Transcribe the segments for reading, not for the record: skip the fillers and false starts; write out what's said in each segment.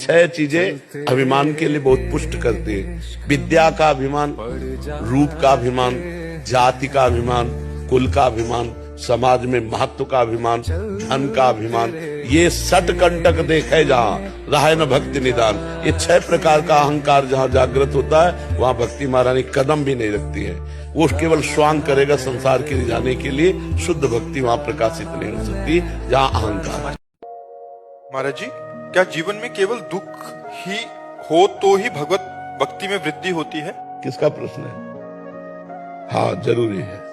6 चीजें अभिमान के लिए बहुत पुष्ट करती है। विद्या का अभिमान, रूप का अभिमान, जाति का अभिमान, कुल का अभिमान, समाज में महत्व का अभिमान, धन का अभिमान। ये सट कंटक देखे जहां रहे न भक्ति निदान। ये 6 प्रकार का अहंकार जहां जागृत होता है वहां भक्ति महारानी कदम भी नहीं रखती है। वो केवल स्वांग करेगा संसार के रिझाने के लिए। शुद्ध भक्ति वहां प्रकाशित नहीं हो सकती जहां अहंकार। महाराज जी, क्या जीवन में केवल दुख ही हो तो ही भगवत भक्ति में वृद्धि होती है? किसका प्रश्न है? हाँ, जरूरी है।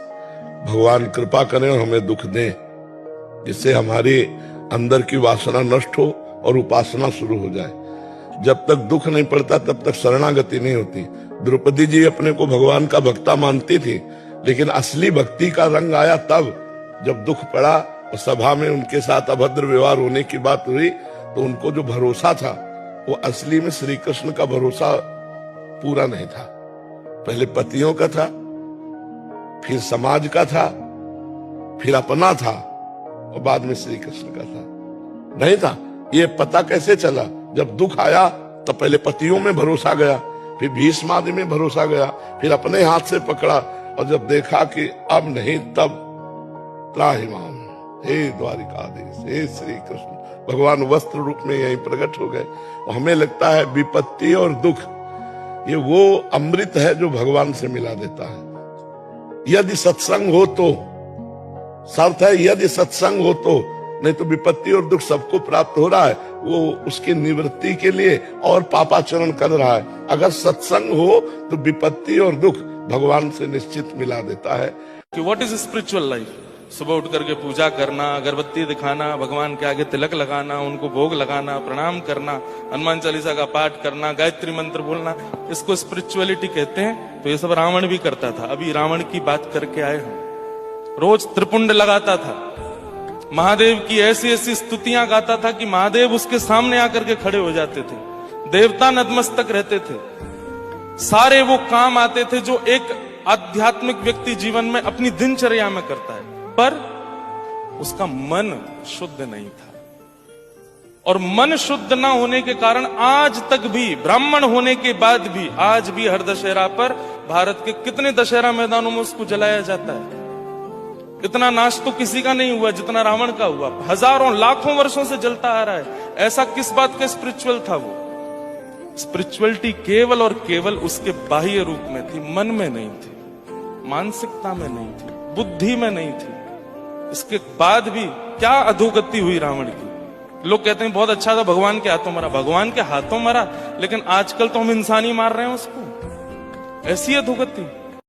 भगवान कृपा करें और हमें दुख दें, जिससे हमारी अंदर की वासना नष्ट हो और उपासना शुरू हो जाए। जब तक दुख नहीं पड़ता तब तक शरणागति नहीं होती। द्रौपदी जी अपने को भगवान का भक्ता मानती थी, लेकिन असली भक्ति का रंग आया तब जब दुख पड़ा और सभा में उनके साथ अभद्र व्यवहार होने की बात हुई, तो उनको जो भरोसा था वो असली में श्री कृष्ण का भरोसा पूरा नहीं था। पहले पतियों का था, फिर समाज का था, फिर अपना था और बाद में श्री कृष्ण का था। नहीं था। ये पता कैसे चला? जब दुख आया तब पहले पतियों में भरोसा गया, फिर भीष्म आदि में भरोसा गया, फिर अपने हाथ से पकड़ा और जब देखा कि अब नहीं तब त्राहि माम, हे द्वारिकाधीश, हे श्री कृष्ण, भगवान वस्त्र रूप में यहीं प्रकट हो गए। और हमें लगता है विपत्ति और दुख ये वो अमृत है जो भगवान से मिला देता है। यदि सत्संग हो तो, शर्त है यदि सत्संग हो तो, नहीं तो विपत्ति और दुख सबको प्राप्त हो रहा है, वो उसकी निवृत्ति के लिए और पापाचरण कर रहा है। अगर सत्संग हो तो विपत्ति और दुख भगवान से निश्चित मिला देता है। कि व्हाट इज स्पिरिचुअल लाइफ? सुबह उठ करके पूजा करना, अगरबत्ती दिखाना, भगवान के आगे तिलक लगाना, उनको भोग लगाना, प्रणाम करना, हनुमान चालीसा का पाठ करना, गायत्री मंत्र बोलना, इसको स्पिरिचुअलिटी कहते हैं। तो ये सब रावण भी करता था। अभी रावण की बात करके आए हम। रोज त्रिपुंड लगाता था, महादेव की ऐसी ऐसी स्तुतियां गाता था कि महादेव उसके सामने आकर के खड़े हो जाते थे। देवता नतमस्तक रहते थे। सारे वो काम आते थे जो एक आध्यात्मिक व्यक्ति जीवन में अपनी दिनचर्या में करता है, पर उसका मन शुद्ध नहीं था। और मन शुद्ध ना होने के कारण आज तक भी, ब्राह्मण होने के बाद भी, आज भी हर दशहरा पर भारत के कितने दशहरा मैदानों में उसको जलाया जाता है। इतना नाश तो किसी का नहीं हुआ जितना रावण का हुआ। हजारों लाखों वर्षों से जलता आ रहा है। ऐसा किस बात का स्पिरिचुअल था वो? स्पिरिचुअलिटी केवल और केवल उसके बाह्य रूप में थी, मन में नहीं थी, मानसिकता में नहीं थी, बुद्धि में नहीं थी। इसके बाद भी क्या अधोगति हुई रावण की। लोग कहते हैं बहुत अच्छा था, भगवान के हाथों मरा। भगवान के हाथों मरा, लेकिन आजकल तो हम इंसान ही मार रहे हैं उसको। ऐसी अधोगति।